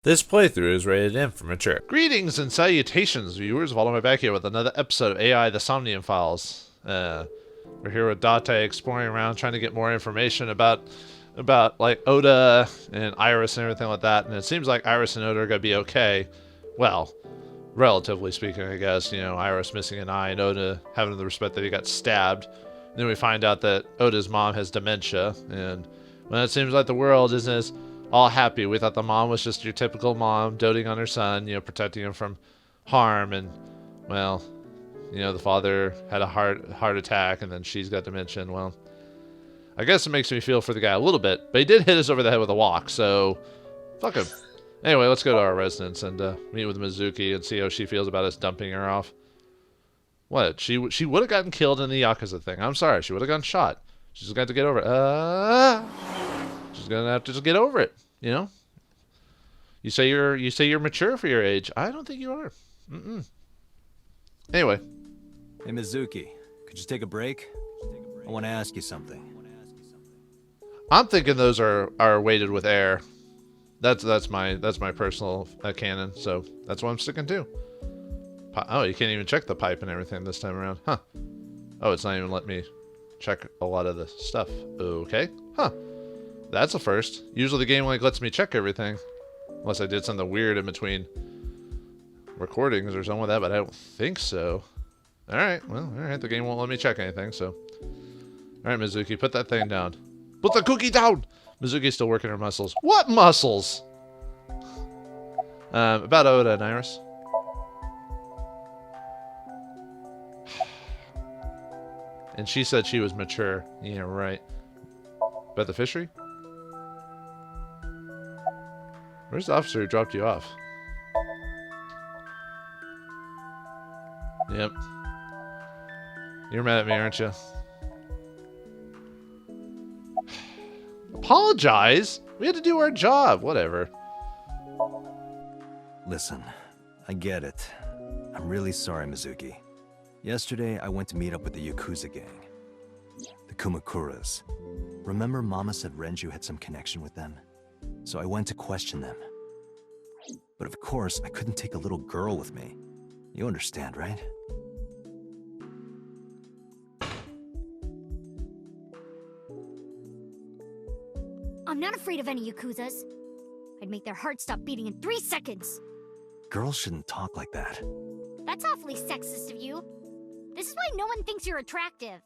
This playthrough is rated M for mature. Greetings and salutations, viewers. Vauldemare back here with another episode of AI, the Somnium Files. We're here with Date exploring around, trying to get more information about like Oda and Iris and everything like that. And it seems like Iris and Oda are gonna be okay. Well, relatively speaking, I guess. You know, Iris missing an eye and Oda having the respect that he got stabbed. And then we find out that Oda's mom has dementia, and well, it seems like the world isn't as all happy. We thought the mom was just your typical mom doting on her son, you know, protecting him from harm, and well, you know, the father had a heart attack and then she's got dementia. Well, I guess it makes me feel for the guy a little bit, but he did hit us over the head with a walk, so fuck him. Anyway, let's go to our residence and meet with Mizuki and see how she feels about us dumping her off. What? She would have gotten killed in the Yakuza thing. I'm sorry, she would have gotten shot. She's just got to get over it. She's gonna have to just get over it, you know. You say you're mature for your age. I don't think you are. Anyway. Hey Mizuki, could you take a break? I want to ask you something. I'm thinking those are weighted with air. That's my personal canon. So that's what I'm sticking to. Oh, you can't even check the pipe and everything this time around, huh? Oh, it's not even letting me check a lot of the stuff. Okay, huh? That's a first. Usually the game like lets me check everything. Unless I did something weird in between recordings or something like that, but I don't think so. Alright, well, alright, the game won't let me check anything, so. Alright, Mizuki, put that thing down. Put the cookie down! Mizuki's still working her muscles. What muscles? About Oda and Iris. And she said she was mature. Yeah, right. About the fishery? Where's the officer who dropped you off? Yep. You're mad at me, aren't you? Apologize? We had to do our job. Whatever. Listen, I get it. I'm really sorry, Mizuki. Yesterday, I went to meet up with the Yakuza gang. The Kumakuras. Remember Mama said Renju had some connection with them? So I went to question them. But of course, I couldn't take a little girl with me. You understand, right? I'm not afraid of any Yakuzas. I'd make their hearts stop beating in 3 seconds. Girls shouldn't talk like that. That's awfully sexist of you. This is why no one thinks you're attractive.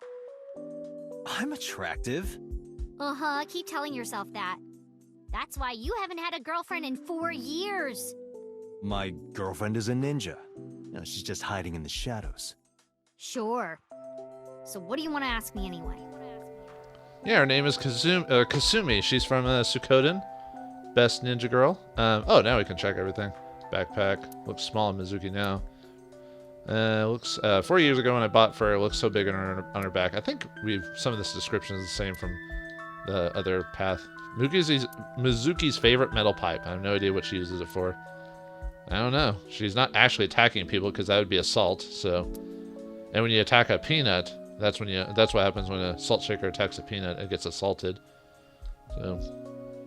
I'm attractive. Uh-huh, keep telling yourself that. That's why you haven't had a girlfriend in 4 years. My girlfriend is a ninja. You know, she's just hiding in the shadows. Sure. So what do you want to ask me anyway? Yeah, her name is Kasumi. She's from Suikoden. Best ninja girl. Oh, now we can check everything. Backpack. Looks small on Mizuki now. Looks 4 years ago when I bought for her, it looks so big on her back. I think some of this description is the same from the other path. Mizuki's favorite metal pipe. I have no idea what she uses it for. I don't know. She's not actually attacking people because that would be assault. So, and when you attack a peanut, that's what happens when a salt shaker attacks a peanut. It gets assaulted. So,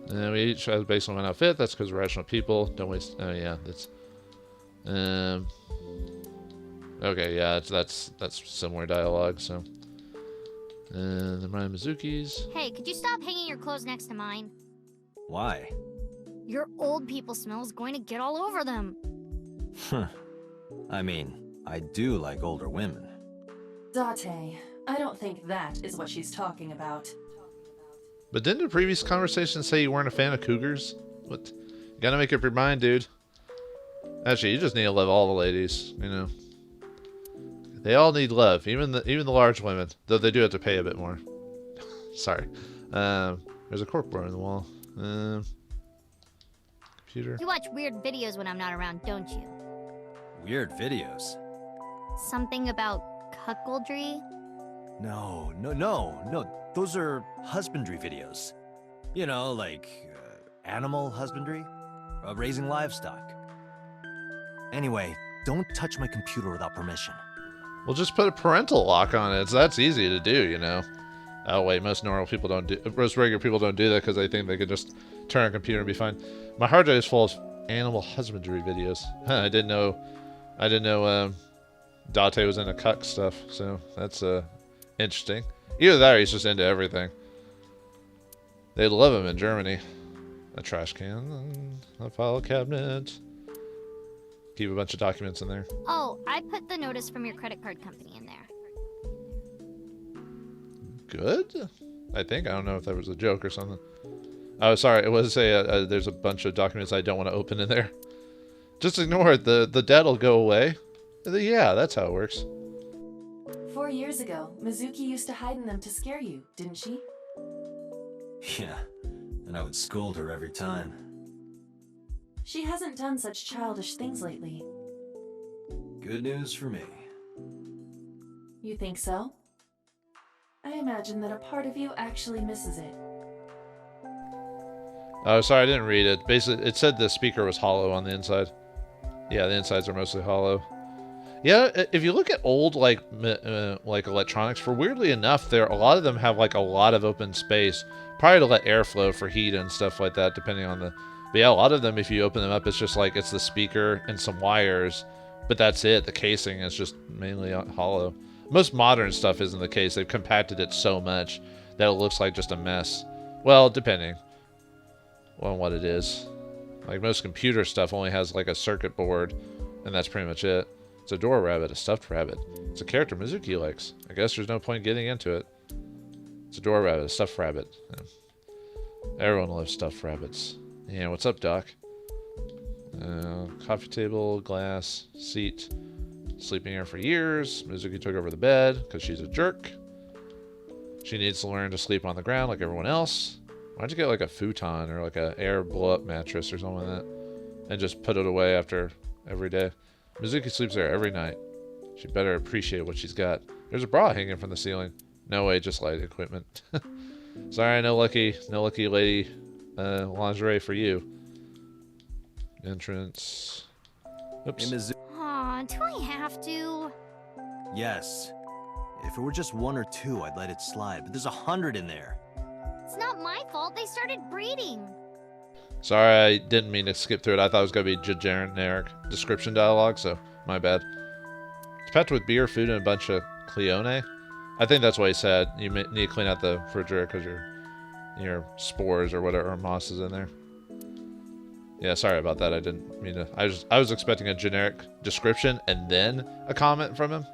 and we each have based on one outfit. That's because we're rational people. Don't waste. Oh yeah, that's. Okay, yeah, that's similar dialogue. So, and then my Mizuki's. Hey, could you stop hanging your clothes next to mine? Why? Your old people smell is going to get all over them. I mean, I do like older women. Date, I don't think that is what she's talking about. But didn't the previous conversation say you weren't a fan of cougars? What? You gotta make up your mind, dude. Actually, you just need to love all the ladies, you know. They all need love, even the large women, though they do have to pay a bit more. Sorry. There's a corkboard on the wall. Computer. You watch weird videos when I'm not around, don't you? Weird videos? Something about cuckoldry? No. Those are husbandry videos. You know, like animal husbandry, raising livestock. Anyway, don't touch my computer without permission. Well, just put a parental lock on it. That's easy to do, you know. Oh wait, most regular people don't do that because they think they could just turn on a computer and be fine. My hard drive is full animal husbandry videos. Huh, I didn't know Date was into cuck stuff, so that's interesting. Either that or he's just into everything. They love him in Germany. A trash can, a file cabinet. Keep a bunch of documents in there. Oh, I put the notice from your credit card company in there. Good? I think. I don't know if that was a joke or something. Oh, sorry. It was there's a bunch of documents I don't want to open in there. Just ignore it. The debt will go away. Yeah, that's how it works. 4 years ago, Mizuki used to hide in them to scare you, didn't she? Yeah, and I would scold her every time. She hasn't done such childish things lately. Good news for me. You think so? I imagine that a part of you actually misses it. Oh, sorry, I didn't read it. Basically, it said the speaker was hollow on the inside. Yeah, the insides are mostly hollow. Yeah, if you look at old like electronics, for weirdly enough, a lot of them have like a lot of open space, probably to let airflow for heat and stuff like that, depending on the. But yeah, a lot of them, if you open them up, it's just like it's the speaker and some wires, but that's it. The casing is just mainly hollow. Most modern stuff isn't the case. They've compacted it so much that it looks like just a mess. Well, depending on what it is. Like most computer stuff only has like a circuit board, and that's pretty much it. It's a door rabbit, a stuffed rabbit. It's a character Mizuki likes. I guess there's no point getting into it. It's a door rabbit, a stuffed rabbit. Yeah. Everyone loves stuffed rabbits. Yeah, what's up, Doc? Coffee table, glass, seat. Sleeping here for years. Mizuki took over the bed because she's a jerk. She needs to learn to sleep on the ground like everyone else. Why don't you get like a futon or like a air blow-up mattress or something like that and just put it away after every day? Mizuki sleeps there every night. She better appreciate what she's got. There's a bra hanging from the ceiling. No way, just light equipment. Sorry, no lucky lady lingerie for you. Entrance. Oops. Hey, Aw, do I have to? yes. If it were just 1 or 2, I'd let it slide, but there's 100 in there. It's not my fault. They started breeding. Sorry, I didn't mean to skip through it. I thought it was going to be generic description dialogue, so my bad. It's packed with beer, food, and a bunch of Cleone. I think that's what he said. You need to clean out the refrigerator because your spores or whatever, or moss is in there. Yeah, sorry about that. I didn't mean to. I was expecting a generic description and then a comment from him.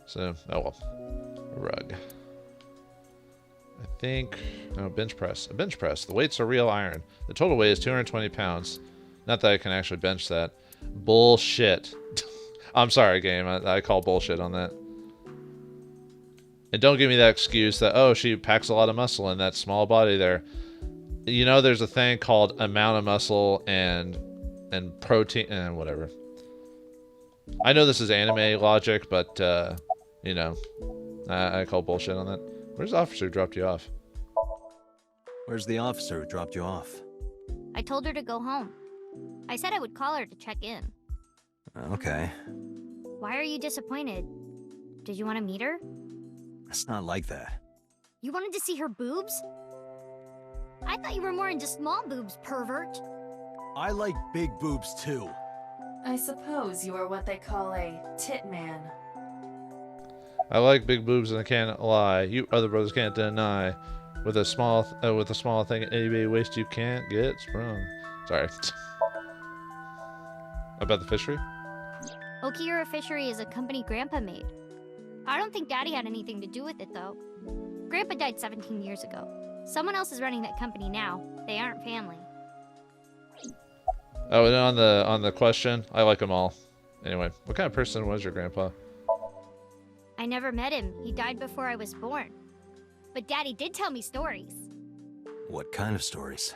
So, oh well. Rug. I think, no, bench press. A bench press. The weights are real iron. The total weight is 220 pounds. Not that I can actually bench that. Bullshit. I'm sorry, game. I call bullshit on that. And don't give me that excuse that, oh, she packs a lot of muscle in that small body there. You know, there's a thing called amount of muscle and protein and whatever. I know this is anime logic, but, you know, I call bullshit on that. Where's the officer who dropped you off? Where's the officer who dropped you off? I told her to go home. I said I would call her to check in. Okay. Why are you disappointed? Did you want to meet her? It's not like that. You wanted to see her boobs? I thought you were more into small boobs, pervert. I like big boobs too. I suppose you are what they call a tit man. I like big boobs and I can't lie. You other brothers can't deny. With a small thing at any big waist you can't get sprung. Sorry. About the fishery? Okiura Fishery is a company Grandpa made. I don't think Daddy had anything to do with it, though. Grandpa died 17 years ago. Someone else is running that company now. They aren't family. Oh, and on the question, I like them all. Anyway, what kind of person was your grandpa? I never met him. He died before I was born. But Daddy did tell me stories. What kind of stories?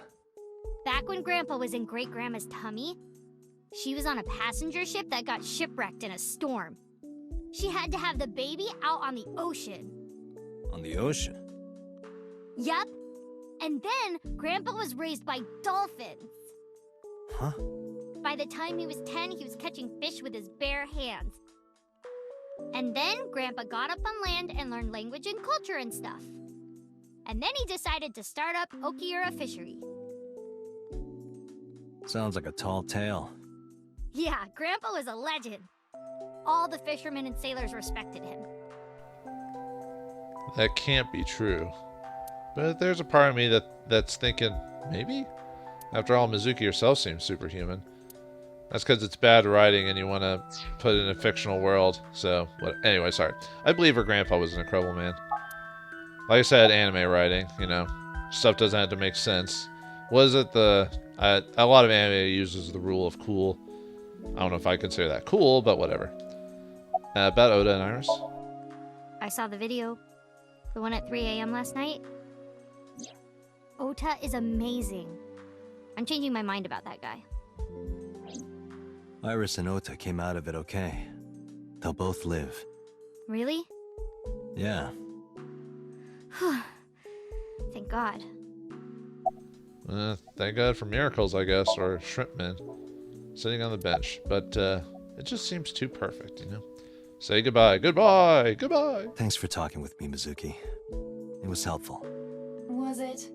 Back when Grandpa was in Great-Grandma's tummy, she was on a passenger ship that got shipwrecked in a storm. She had to have the baby out on the ocean. On the ocean? Yup. And then Grandpa was raised by dolphins. Huh? By the time he was 10, he was catching fish with his bare hands. And then Grandpa got up on land and learned language and culture and stuff. And then he decided to start up Okiura Fishery. Sounds like a tall tale. Yeah, Grandpa was a legend. All the fishermen and sailors respected him. That can't be true. But there's a part of me that's thinking, maybe? After all, Mizuki herself seems superhuman. That's because it's bad writing and you want to put it in a fictional world. So, anyway, sorry. I believe her grandpa was an incredible man. Like I said, anime writing, you know. Stuff doesn't have to make sense. Was it a lot of anime uses the rule of cool. I don't know if I consider that cool, but whatever. About Oda and Iris. I saw the video. The one at 3 a.m. last night. Ota is amazing. I'm changing my mind about that guy. Iris and Ota came out of it okay. They'll both live. Really? Yeah. Thank God. Thank God for miracles, I guess, or shrimpmen sitting on the bench. But it just seems too perfect, you know? Say goodbye, goodbye, goodbye. Thanks for talking with me, Mizuki. It was helpful. Was it?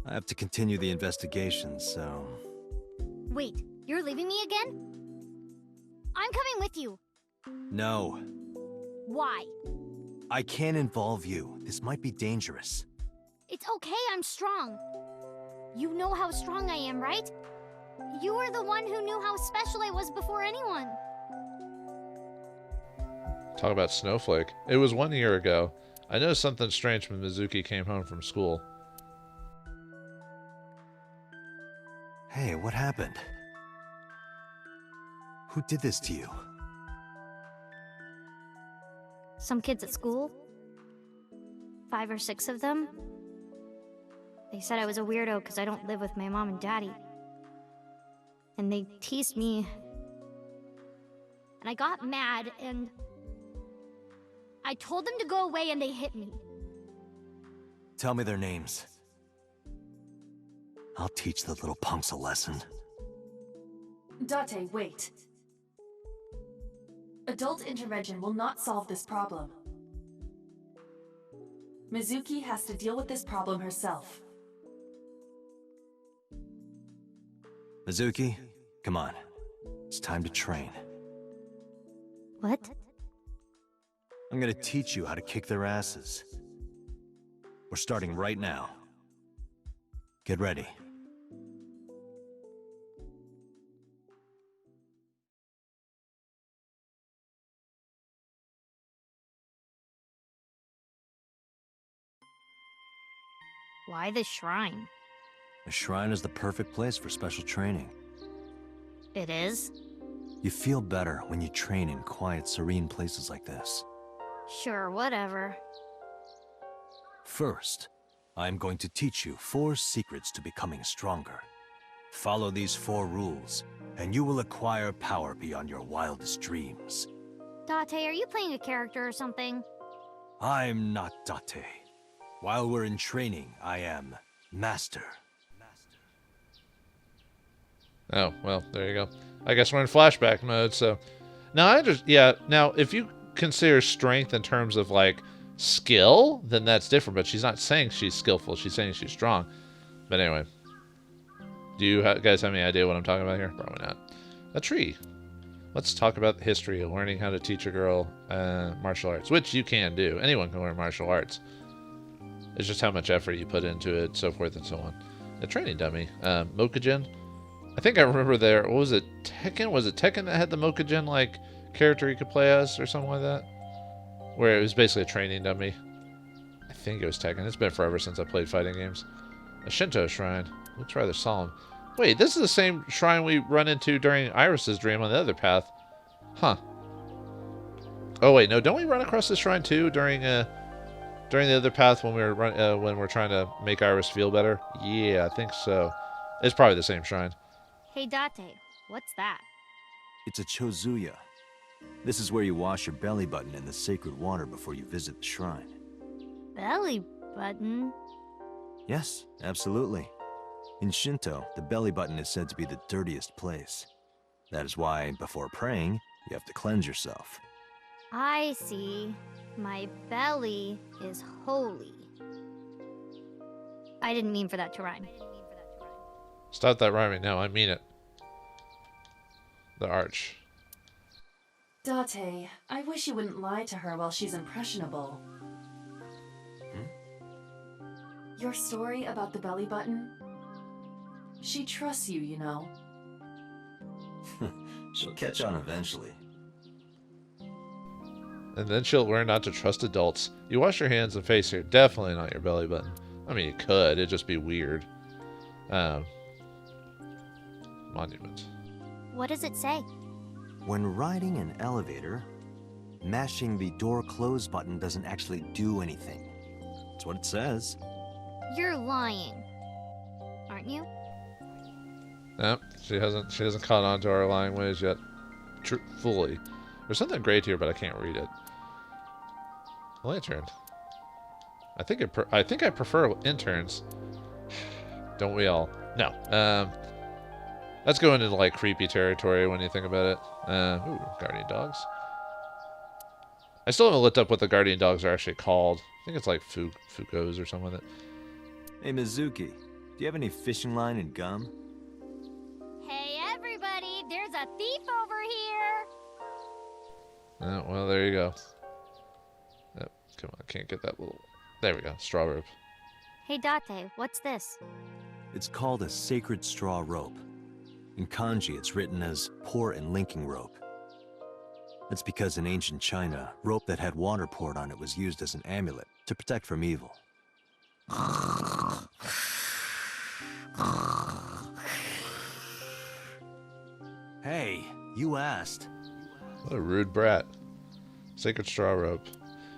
I have to continue the investigation, so... Wait, you're leaving me again? I'm coming with you. No. Why? I can't involve you. This might be dangerous. It's okay, I'm strong. You know how strong I am, right? You were the one who knew how special I was before anyone. Talk about Snowflake. It was 1 year ago. I noticed something strange when Mizuki came home from school. Hey, what happened? Who did this to you? Some kids at school. 5 or 6 of them. They said I was a weirdo because I don't live with my mom and daddy. And they teased me. And I got mad and... I told them to go away and they hit me. Tell me their names. I'll teach the little punks a lesson. Date, wait. Adult intervention will not solve this problem. Mizuki has to deal with this problem herself. Mizuki, come on. It's time to train. What? I'm gonna teach you how to kick their asses. We're starting right now. Get ready. Why the shrine? The shrine is the perfect place for special training. It is? You feel better when you train in quiet, serene places like this. Sure, whatever. First, I'm going to teach you 4 secrets to becoming stronger. Follow these 4 rules, and you will acquire power beyond your wildest dreams. Date, are you playing a character or something? I'm not Date. While we're in training, I am Master. Oh, well, there you go. I guess we're in flashback mode, so... Now, now, if you consider strength in terms of, like, skill, then that's different, but she's not saying she's skillful, she's saying she's strong. But anyway. Do you guys have any idea what I'm talking about here? Probably not. A tree. Let's talk about the history of learning how to teach a girl martial arts, which you can do. Anyone can learn martial arts. It's just how much effort you put into it, so forth and so on. A training dummy. Mokujin. I think I remember there, what was it, Tekken? Was it Tekken that had the Mokujin, like, character you could play as, or something like that? Where it was basically a training dummy. I think it was Tekken. It's been forever since I played fighting games. A Shinto shrine. Looks rather solemn. Wait, this is the same shrine we run into during Iris's dream on the other path. Huh. Oh wait, no, don't we run across this shrine too during the other path when when we're trying to make Iris feel better? Yeah, I think so. It's probably the same shrine. Hey Date, what's that? It's a chozuya. This is where you wash your belly button in the sacred water before you visit the shrine. Belly button? Yes, absolutely. In Shinto, the belly button is said to be the dirtiest place. That is why, before praying, you have to cleanse yourself. I see. My belly is holy. I didn't mean for that to rhyme. Stop that rhyming. No, I mean it. The arch. Date, I wish you wouldn't lie to her while she's impressionable. Your story about the belly button? She trusts you, you know. She'll catch on eventually. And then she'll learn not to trust adults. You wash your hands and face here. Definitely not your belly button. I mean, you could. It'd just be weird. Monument. What does it say? When riding an elevator, mashing the door close button doesn't actually do anything. That's what it says. You're lying. Aren't you? Nope, she hasn't caught on to our lying ways yet. Fully. There's something great here, but I can't read it. Lantern. I think I prefer interns. Don't we all? No. Let's go into like creepy territory when you think about it. Ooh, guardian dogs. I still haven't looked up what the guardian dogs are actually called. I think it's like Foucault's or something like that. Hey, Mizuki, do you have any fishing line and gum? Hey, everybody! There's a thief over here! Oh, well, there you go. Yep, come on, I can't get that little... There we go, straw rope. Hey, Date, what's this? It's called a sacred straw rope. In kanji, it's written as pour and linking rope. That's because in ancient China, rope that had water poured on it was used as an amulet to protect from evil. Hey, you asked. What a rude brat. Sacred straw rope.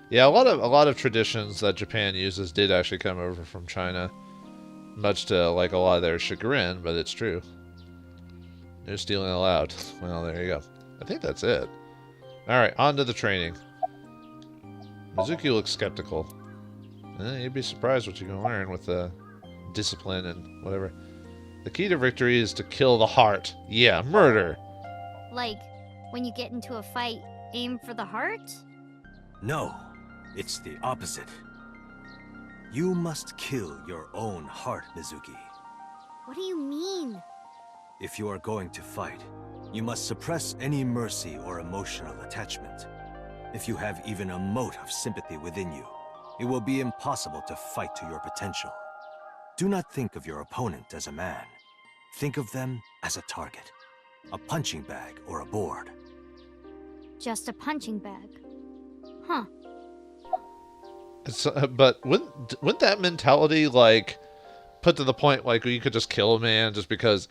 Yeah, a lot of traditions that Japan uses did actually come over from China. Much to like a lot of their chagrin, but it's true. No stealing allowed. Well, there you go. I think that's it. Alright, on to the training. Mizuki looks skeptical. You'd be surprised what you can learn with discipline and whatever. The key to victory is to kill the heart. Yeah, murder. Like, when you get into a fight, aim for the heart? No, it's the opposite. You must kill your own heart, Mizuki. What do you mean? If you are going to fight, you must suppress any mercy or emotional attachment. If you have even a mote of sympathy within you, it will be impossible to fight to your potential. Do not think of your opponent as a man. Think of them as a target, a punching bag or a board. Just a punching bag. Huh. But wouldn't that mentality like put to the point like you could just kill a man just because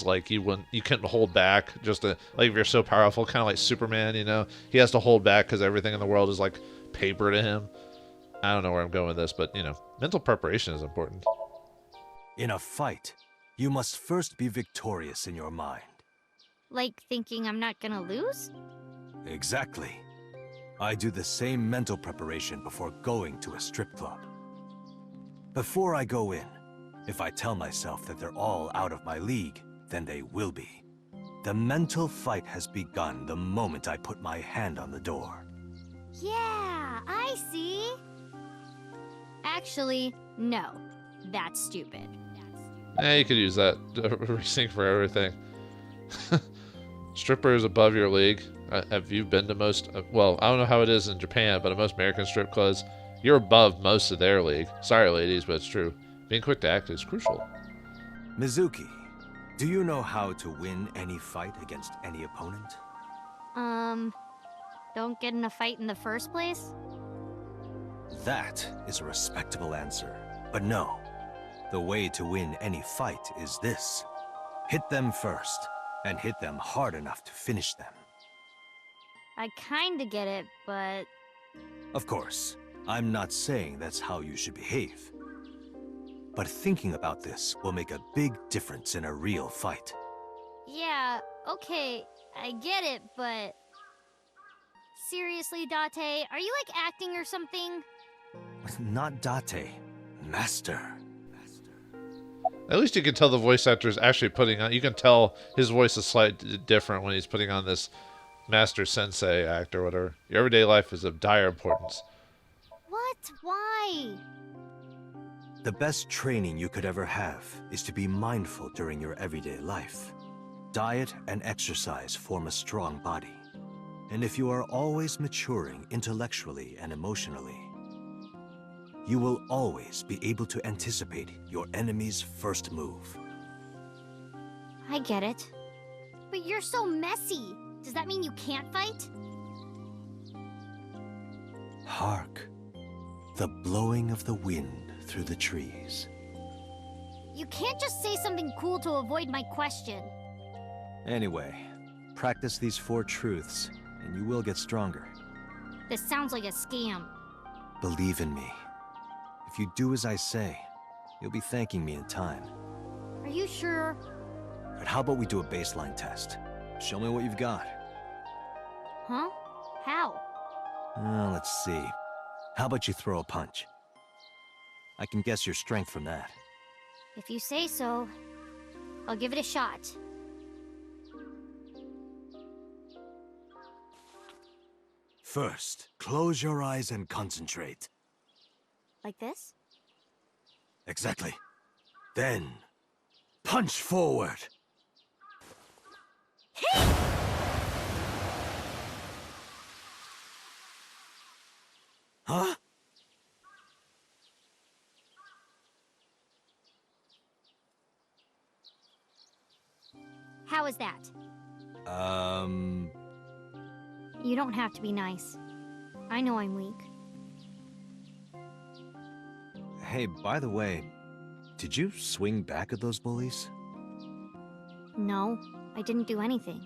like you couldn't hold back like if you're so powerful, kind of like Superman, you know, he has to hold back because everything in the world is like paper to him. I don't know where I'm going with this, but you know, mental preparation is important. In a fight, you must first be victorious in your mind. Like thinking I'm not gonna lose? Exactly. I do the same mental preparation before going to a strip club. Before I go in, if I tell myself that they're all out of my league, then they will be. The mental fight has begun the moment I put my hand on the door. Yeah, I see. Actually, no. That's stupid. You could use that reasoning for everything. Strippers above your league. Have you been to most... well, I don't know how it is in Japan, but in most American strip clubs, you're above most of their league. Sorry, ladies, but it's true. Being quick to act is crucial. Mizuki, do you know how to win any fight against any opponent? Don't get in a fight in the first place? That is a respectable answer. But no, the way to win any fight is this. Hit them first, and hit them hard enough to finish them. I kinda get it, but... Of course, I'm not saying that's how you should behave. But thinking about this will make a big difference in a real fight. Yeah, okay, I get it, but... Seriously, Date, are you like acting or something? Not Date, Master. At least you can tell the voice actor is actually putting on... You can tell his voice is slightly different when he's putting on this Master Sensei act or whatever. Your everyday life is of dire importance. What? Why? The best training you could ever have is to be mindful during your everyday life. Diet and exercise form a strong body. And if you are always maturing intellectually and emotionally, you will always be able to anticipate your enemy's first move. I get it. But you're so messy. Does that mean you can't fight? Hark, the blowing of the wind through the trees. You can't just say something cool to avoid my question. Anyway, practice these 4 truths, and you will get stronger. This sounds like a scam. Believe in me. If you do as I say, you'll be thanking me in time. Are you sure? But how about we do a baseline test? Show me what you've got. Huh? How? Let's see. How about you throw a punch? I can guess your strength from that. If you say so, I'll give it a shot. First, close your eyes and concentrate. Like this? Exactly. Then, punch forward. Huh? How is that? You don't have to be nice. I know I'm weak. Hey, by the way, did you swing back at those bullies? No, I didn't do anything.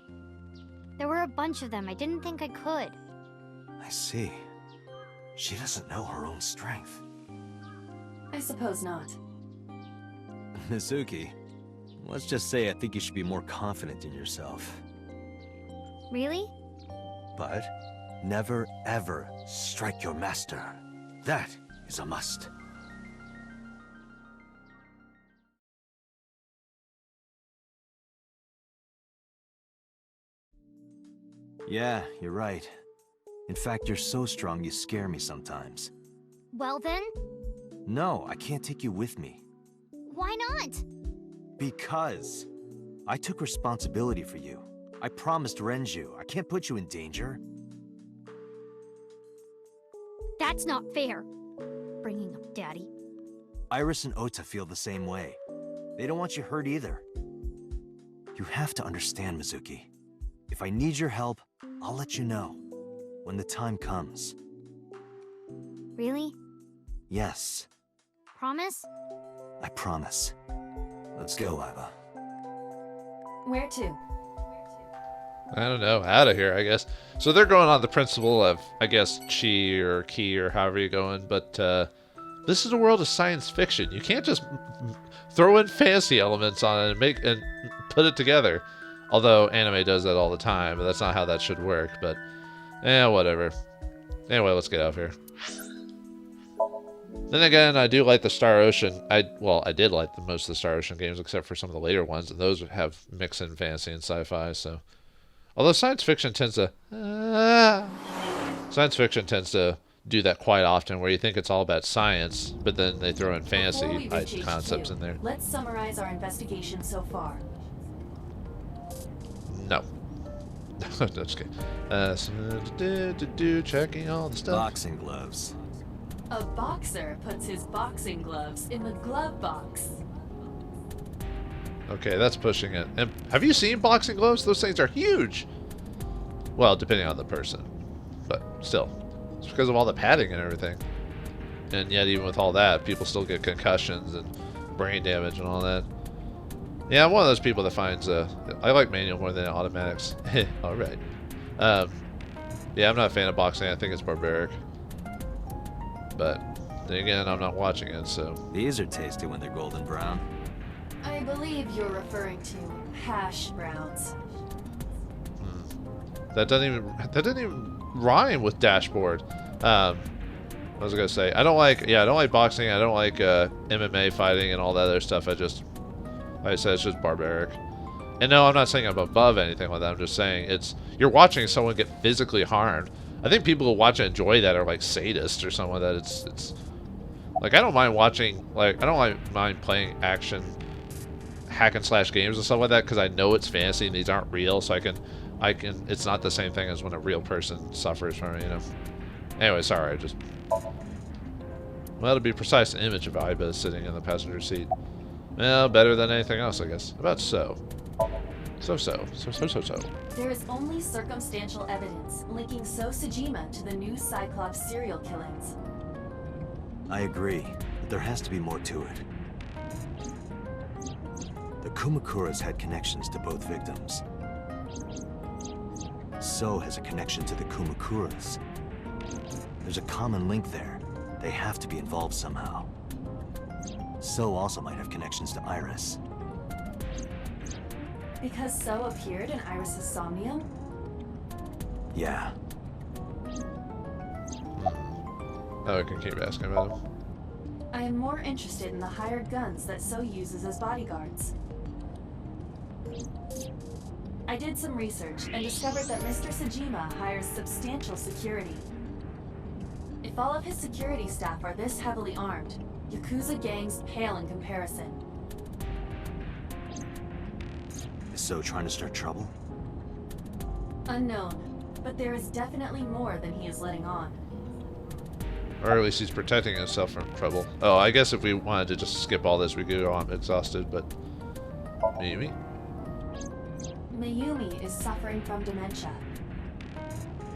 There were a bunch of them. I didn't think I could. I see. She doesn't know her own strength. I suppose not. Mizuki, let's just say I think you should be more confident in yourself. Really? But never ever strike your master. That is a must. Yeah, you're right. In fact, you're so strong you scare me sometimes. Well then, No, I can't take you with me. why not? Because I took responsibility for you. I promised Renju. I can't put you in danger. That's not fair. Bringing up Daddy. Iris and Ota feel the same way. They don't want you hurt either. You have to understand, Mizuki. If I need your help, I'll let you know. When the time comes. Really? Yes, Promise? I promise. Let's go, Iva. Where to? I don't know, out of here, I guess. So they're going on the principle of, I guess, chi or ki or however you're going, but this is a world of science fiction. You can't just throw in fantasy elements on it and put it together. Although anime does that all the time, but that's not how that should work. But, whatever. Anyway, let's get out of here. Then again, I do like the Star Ocean. I did like most of the Star Ocean games, except for some of the later ones, and those have mix in fantasy and sci-fi. So, although science fiction tends to do that quite often, where you think it's all about science, but then they throw in fantasy concepts in there. Let's summarize our investigation so far. No. No, just kidding. Checking all the stuff. Boxing gloves. A boxer puts his boxing gloves in the glove box. Okay, that's pushing it. And have you seen boxing gloves? Those things are huge. Well, depending on the person. But still. It's because of all the padding and everything. And yet, even with all that, people still get concussions and brain damage and all that. Yeah, I'm one of those people that finds... I like manual more than automatics. Alright. Yeah, I'm not a fan of boxing. I think it's barbaric. But, then again, I'm not watching it, so... These are tasty when they're golden brown. I believe you're referring to hash browns. That doesn't even rhyme with dashboard. What was I gonna say? I don't like boxing. I don't like MMA fighting and all that other stuff. Like I said, it's just barbaric. And no, I'm not saying I'm above anything like that. I'm just saying you're watching someone get physically harmed. I think people who watch and enjoy that are like sadists or something like that. It's Like, I don't mind watching, like, I don't mind playing action hack and slash games and stuff like that because I know it's fantasy and these aren't real, so I can, it's not the same thing as when a real person suffers from it, you know. Anyway, sorry, I just, well, to be precise, an image of Aiba sitting in the passenger seat. Well, better than anything else, I guess. About so. So. There is only circumstantial evidence linking So Sejima to the new Cyclops serial killings. I agree, but there has to be more to it. The Kumakuras had connections to both victims. So has a connection to the Kumakuras. There's a common link there. They have to be involved somehow. So also might have connections to Iris. Because So appeared in Iris's Somnium? Yeah. Oh, I can keep asking about him. I am more interested in the hired guns that So uses as bodyguards. I did some research and discovered that Mr. Sejima hires substantial security. If all of his security staff are this heavily armed, Yakuza gangs pale in comparison. Is So trying to start trouble? Unknown, but there is definitely more than he is letting on. Or at least he's protecting himself from trouble. Oh, I guess if we wanted to just skip all this, we could go on exhausted, but maybe. Mayumi is suffering from dementia.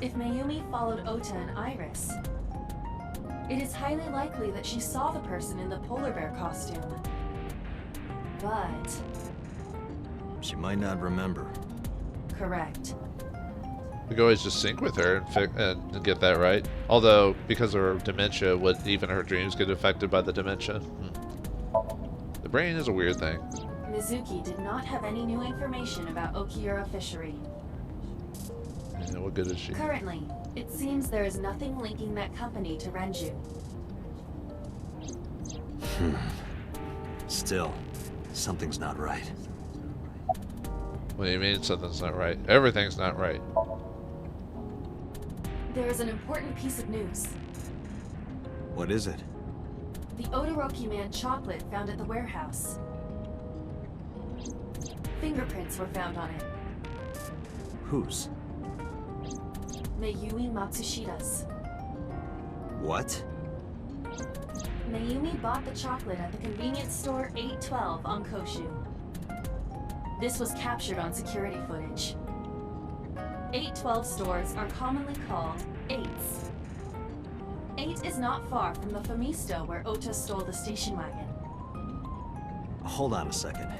If Mayumi followed Ota and Iris, it is highly likely that she saw the person in the polar bear costume. But... she might not remember. correct. We could always just sync with her and get that right. Although, because of her dementia, would even her dreams get affected by the dementia? The brain is a weird thing. Mizuki did not have any new information about Okiura Fishery. Yeah, what good is she? Currently, it seems there is nothing linking that company to Renju. Still, something's not right. What do you mean something's not right? Everything's not right. There is an important piece of news. What is it? The Odoroki Man chocolate found at the warehouse. Fingerprints were found on it. Whose? Mayumi Matsushida's. What? Mayumi bought the chocolate at the convenience store 812 on Koshu. This was captured on security footage. 812 stores are commonly called 8s. 8 is not far from the Famisto where Ota stole the station wagon. Hold on a second.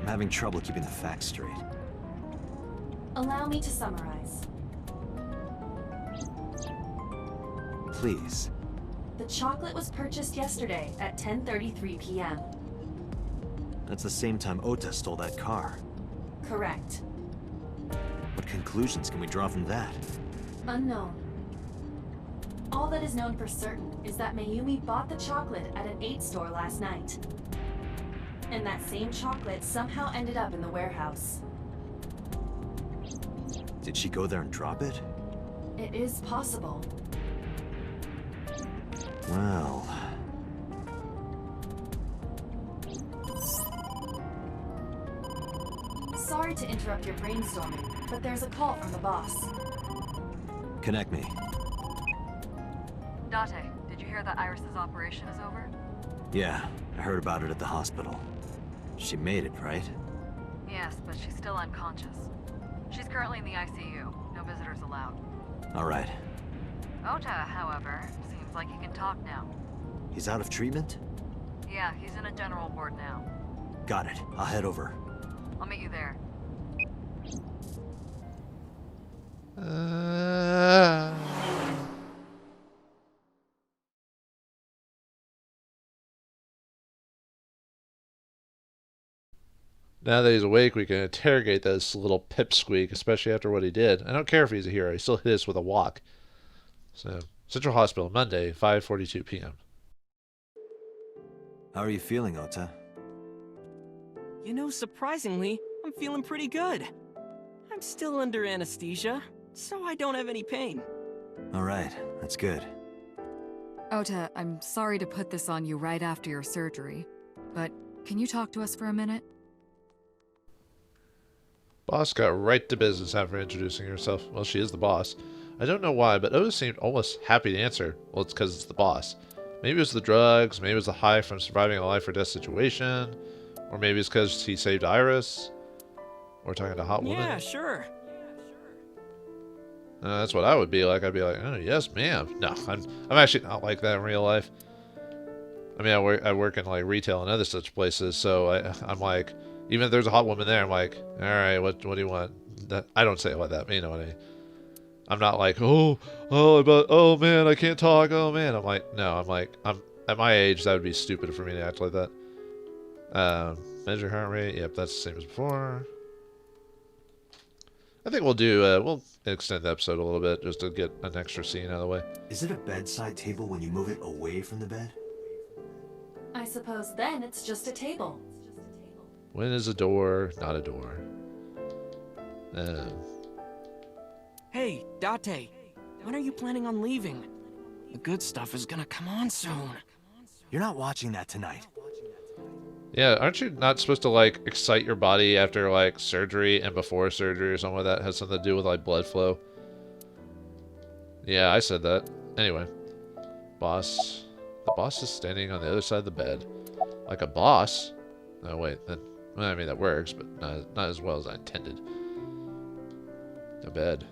I'm having trouble keeping the facts straight. Allow me to summarize. Please. The chocolate was purchased yesterday at 10:33 p.m. That's the same time Ota stole that car. Correct. What conclusions can we draw from that? Unknown. All that is known for certain is that Mayumi bought the chocolate at an 8 store last night. And that same chocolate somehow ended up in the warehouse. Did she go there and drop it? It is possible. Well... Sorry to interrupt your brainstorming, but there's a call from the boss. Connect me. Date, did you hear that Iris's operation is over? Yeah, I heard about it at the hospital. She made it, right? Yes, but she's still unconscious. She's currently in the ICU. No visitors allowed. Alright. Ota, however, seems like he can talk now. He's out of treatment? Yeah, he's in a general ward now. Got it. I'll head over. I'll meet you there. Now that he's awake, we can interrogate this little pipsqueak, especially after what he did. I don't care if he's a hero. He still hit us with a walk. So, Central Hospital, Monday, 5:42 p.m. How are you feeling, Ota? You know, surprisingly, I'm feeling pretty good. I'm still under anesthesia, so I don't have any pain. Alright, that's good. Ota, I'm sorry to put this on you right after your surgery, but can you talk to us for a minute? Boss got right to business after introducing herself. Well, she is the boss. I don't know why, but Oda seemed almost happy to answer. Well, it's because it's the boss. Maybe it was the drugs, maybe it was the high from surviving a life or death situation, or maybe it's because he saved Iris, or talking to a hot woman. Yeah, sure. That's what I would be like. I'd be like, oh, yes, ma'am. No, I'm actually not like that in real life. I mean, I work in like retail and other such places, so I'm like, even if there's a hot woman there, I'm like, all right, what do you want? I don't say it like that, but you know what I mean. I'm not like, oh man, I can't talk. Oh man, I'm like, no, I'm at my age, that would be stupid for me to act like that. Measure heart rate. Yep, that's the same as before. I think we'll do, we'll extend the episode a little bit just to get an extra scene out of the way. Is it a bedside table when you move it away from the bed? I suppose then it's just a table. When is a door not a door? Hey, Date, when are you planning on leaving? The good stuff is gonna come on soon. You're not watching that tonight. Yeah, aren't you not supposed to, like, excite your body after, like, surgery and before surgery or something like that? Has something to do with, like, blood flow. Yeah, I said that. Anyway. Boss. The boss is standing on the other side of the bed. Like a boss? No, wait. Well, I mean, that works, but not as well as I intended. A bed.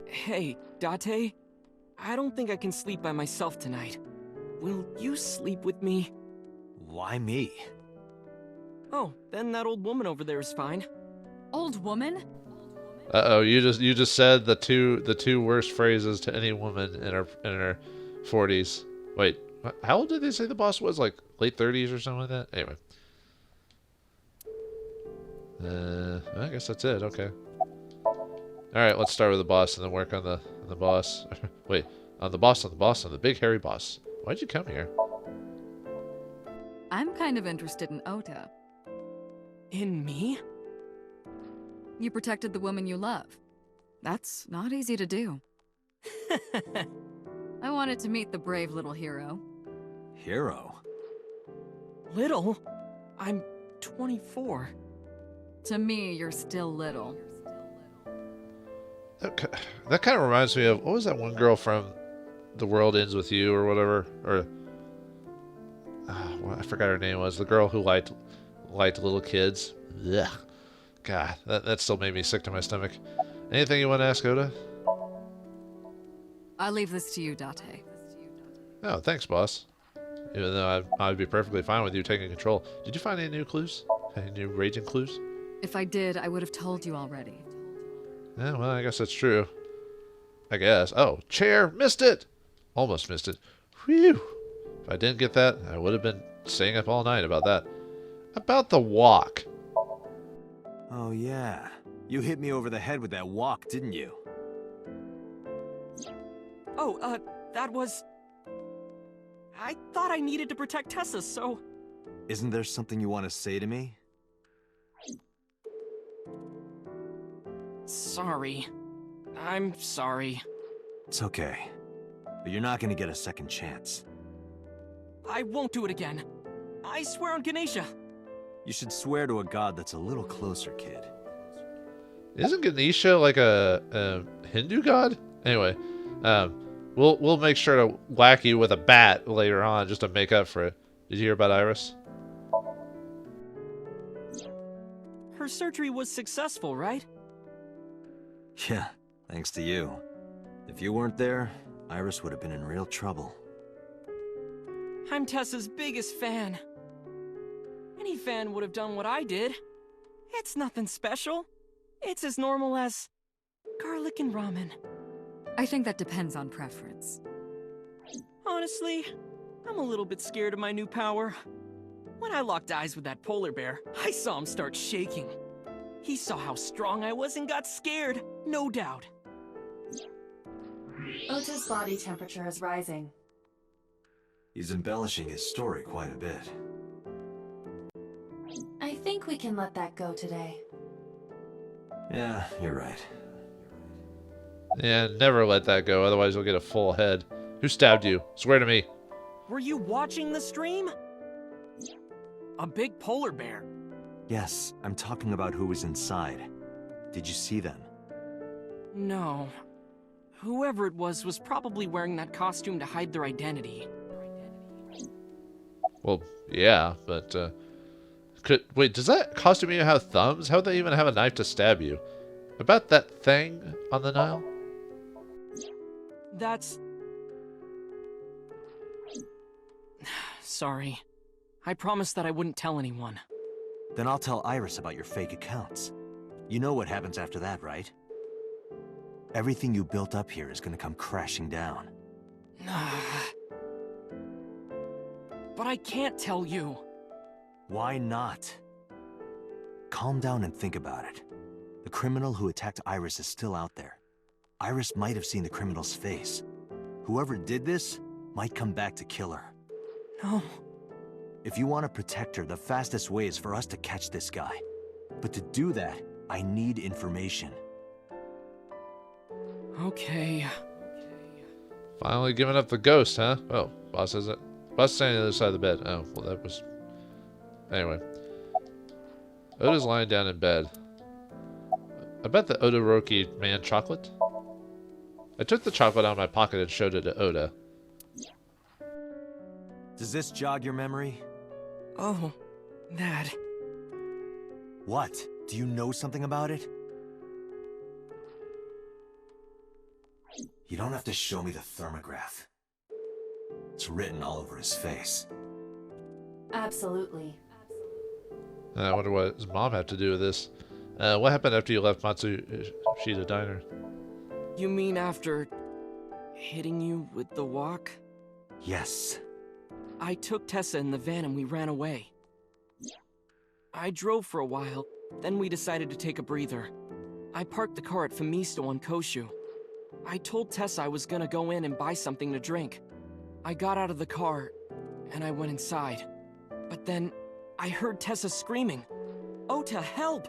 Hey, Date, I don't think I can sleep by myself tonight. Will you sleep with me? Why me? Oh, then that old woman over there is fine. Old woman? Uh-oh, you just said the two worst phrases to any woman in her 40s. Wait, how old did they say the boss was? Like late 30s or something like that? Anyway. I guess that's it. Okay. Alright, let's start with the boss and then work on the boss. Wait, on the the big hairy boss. Why'd you come here? I'm kind of interested in Ota. In me? You protected the woman you love. That's not easy to do. I wanted to meet the brave little hero. Hero? Little? I'm 24. To me, you're still little. That kind of reminds me of, what was that one girl from The World Ends With You or whatever? Or, well, I forgot her name was. The girl who liked little kids. Ugh. God, that still made me sick to my stomach. Anything you want to ask Oda? I'll leave this to you, Date. Oh, thanks, boss. Even though I'd be perfectly fine with you taking control. Did you find any new clues? Any new raging clues? If I did, I would have told you already. Yeah, well, I guess that's true. I guess. Oh, chair! Missed it! Almost missed it. Whew! If I didn't get that, I would have been staying up all night about that. About the walk. Oh yeah. You hit me over the head with that walk, didn't you? Oh, that was... I thought I needed to protect Tessa, so... Isn't there something you want to say to me? Sorry. I'm sorry. It's okay. But you're not gonna get a second chance. I won't do it again. I swear on Ganesha. You should swear to a god that's a little closer, kid. Isn't Ganesha like a Hindu god? Anyway, we'll make sure to whack you with a bat later on just to make up for it. Did you hear about Iris? Her surgery was successful, right? Yeah, thanks to you. If you weren't there, Iris would have been in real trouble. I'm Tessa's biggest fan. Any fan would have done what I did. It's nothing special. It's as normal as garlic and ramen. I think that depends on preference. Honestly, I'm a little bit scared of my new power. When I locked eyes with that polar bear, I saw him start shaking. He saw how strong I was and got scared, no doubt. Ota's body temperature is rising. He's embellishing his story quite a bit. I think we can let that go today. Yeah, you're right. Yeah, never let that go, otherwise you'll get a full head. Who stabbed you? Swear to me. Were you watching the stream? A big polar bear. Yes, I'm talking about who was inside. Did you see them? No. Whoever it was probably wearing that costume to hide their identity. Well, yeah, but, wait, does that costume even have thumbs? How would they even have a knife to stab you? About that thing on the Nile? That's... Sorry. I promised that I wouldn't tell anyone. Then I'll tell Iris about your fake accounts. You know what happens after that, right? Everything you built up here is gonna come crashing down. But I can't tell you. Why not? Calm down and think about it. The criminal who attacked Iris is still out there. Iris might have seen the criminal's face. Whoever did this might come back to kill her. No. If you want to protect her, the fastest way is for us to catch this guy. But to do that, I need information. Okay. Finally giving up the ghost, huh? Oh, boss is it? Boss is standing on the other side of the bed. Oh, well that was... Anyway. Oda's lying down in bed. I bet the Odoroki man chocolate? I took the chocolate out of my pocket and showed it to Oda. Does this jog your memory? Oh, that. What? Do you know something about it? You don't have to show me the thermograph. It's written all over his face. Absolutely. I wonder what his mom had to do with this. What happened after you left Matsushita Diner? You mean after hitting you with the walk? Yes. I took Tessa in the van and we ran away. I drove for a while, then we decided to take a breather. I parked the car at Famisto on Koshu. I told Tessa I was gonna go in and buy something to drink. I got out of the car, and I went inside. But then, I heard Tessa screaming, "Ota, help!"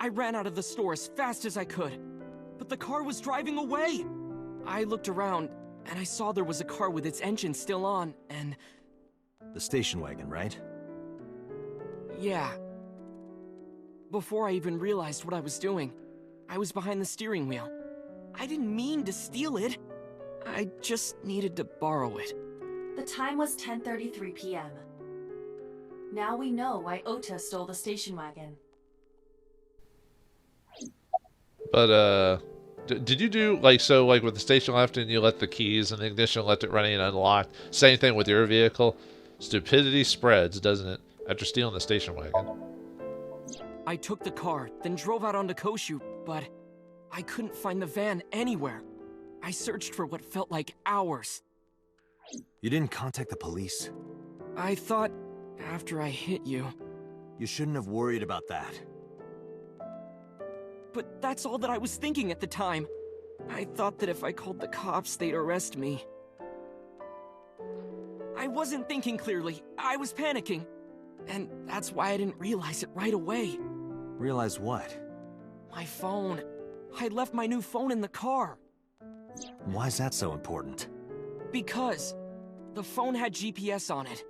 I ran out of the store as fast as I could, but the car was driving away! I looked around, and I saw there was a car with its engine still on, and... The station wagon, right? yeah. Before I even realized what I was doing, I was behind the steering wheel. I didn't mean to steal it. I just needed to borrow it. The time was 10:33 p.m. Now we know why Ota stole the station wagon. But, did you do, like, so, like, with the station left and you let the keys in the ignition, left it running and unlocked? Same thing with your vehicle? Stupidity spreads, doesn't it? After stealing the station wagon. I took the car, then drove out onto Koshu, but I couldn't find the van anywhere. I searched for what felt like hours. You didn't contact the police? I thought, after I hit you... You shouldn't have worried about that. But that's all that I was thinking at the time. I thought that if I called the cops, they'd arrest me. I wasn't thinking clearly. I was panicking. And that's why I didn't realize it right away. Realize what? My phone. I left my new phone in the car. Why's that so important? Because the phone had GPS on it.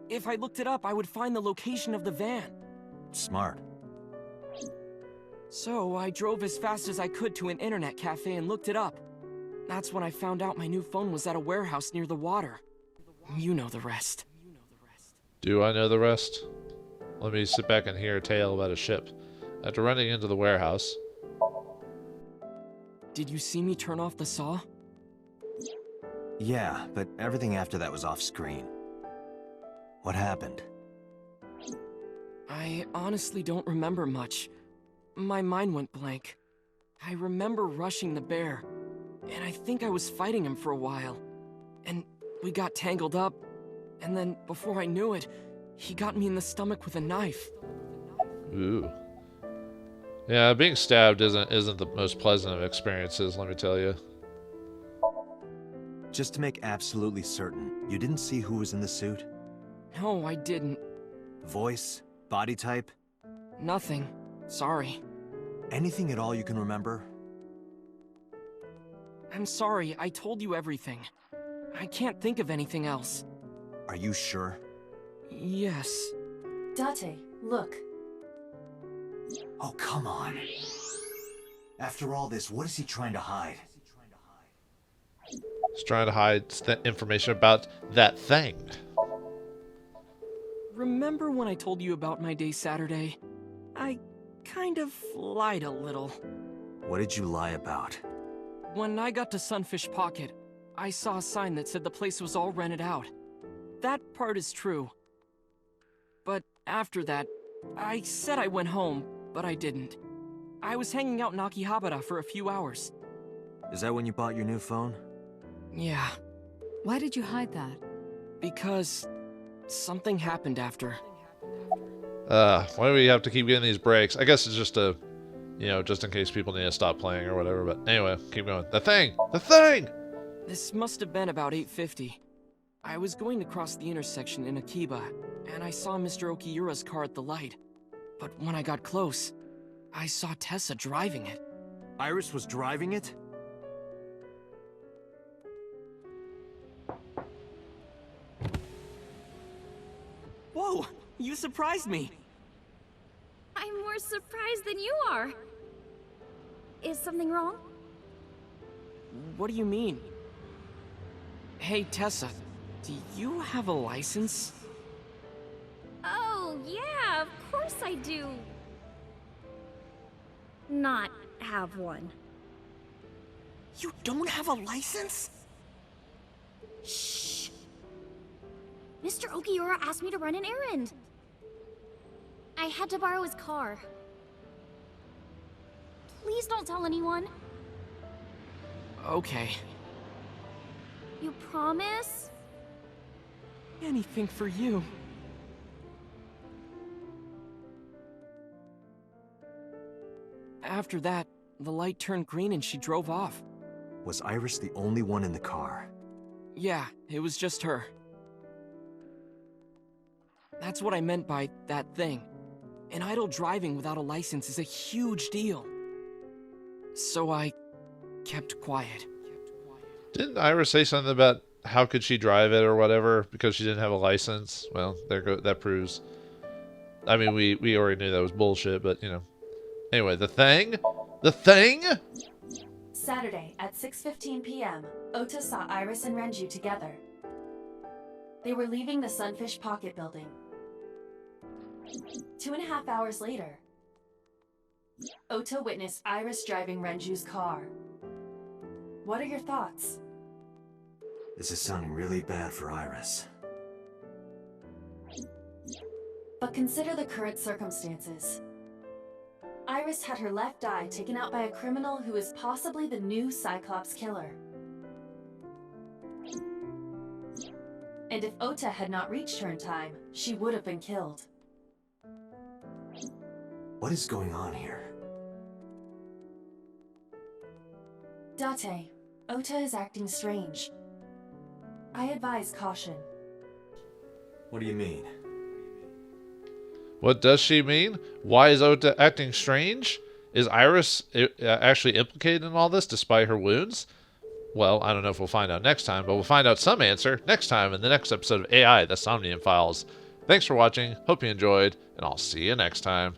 If I looked it up, I would find the location of the van. Smart. So I drove as fast as I could to an internet cafe and looked it up. That's when I found out my new phone was at a warehouse near the water. You know the rest. Do I know the rest? Let me sit back and hear a tale about a ship. After running into the warehouse... Did you see me turn off the saw? Yeah, but everything after that was off screen. What happened? I honestly don't remember much. My mind went blank. I remember rushing the bear, and I think I was fighting him for a while. And we got tangled up, and then before I knew it, he got me in the stomach with a knife. Ooh. Yeah, being stabbed isn't the most pleasant of experiences, let me tell you. Just to make absolutely certain, you didn't see who was in the suit? No, I didn't. Voice? Body type? Nothing. Sorry. Anything at all you can remember? I'm sorry, I told you everything. I can't think of anything else. Are you sure? Yes. Date, look. Oh, come on. After all this, what is he trying to hide? He's trying to hide information about that thing. Remember when I told you about my day Saturday? I kind of lied a little. What did you lie about? When I got to Sunfish Pocket, I saw a sign that said the place was all rented out. That part is true. But after that, I said I went home, but I didn't. I was hanging out in Akihabara for a few hours. Is that when you bought your new phone? Yeah, Why did you hide that? because something happened after. Why do we have to keep getting these breaks? I guess it's just a, just in case people need to stop playing or whatever. But anyway, keep going. The thing! The thing! This must have been about 8:50. I was going to cross the intersection in Akiba, and I saw Mr. Okiura's car at the light. But when I got close, I saw Tessa driving it. Iris was driving it? Whoa! You surprised me! I'm more surprised than you are. Is something wrong? What do you mean? Hey, Tessa, do you have a license? Oh, yeah, of course I do. Not have one. You don't have a license? Shh. Mr. Okiura asked me to run an errand. I had to borrow his car. Please don't tell anyone. Okay. You promise? Anything for you. After that, the light turned green and she drove off. Was Iris the only one in the car? Yeah, it was just her. That's what I meant by that thing. An idle driving without a license is a huge deal. So I kept quiet. Didn't Iris say something about how could she drive it or whatever because she didn't have a license? Well, that proves. I mean, we already knew that was bullshit, but Anyway, the thing? The thing? Saturday at 6:15 p.m., Ota saw Iris and Renju together. They were leaving the Sunfish Pocket building. 2.5 hours later, Ota witnessed Iris driving Renju's car. What are your thoughts? This is sounding really bad for Iris. But consider the current circumstances. Iris had her left eye taken out by a criminal who is possibly the new Cyclops killer. And if Ota had not reached her in time, she would have been killed. What is going on here? Date, Ota is acting strange. I advise caution. What do you mean? What does she mean? Why is Ota acting strange? Is Iris actually implicated in all this despite her wounds? Well, I don't know if we'll find out next time, but we'll find out some answer next time in the next episode of AI, the Somnium Files. Thanks for watching, hope you enjoyed, and I'll see you next time.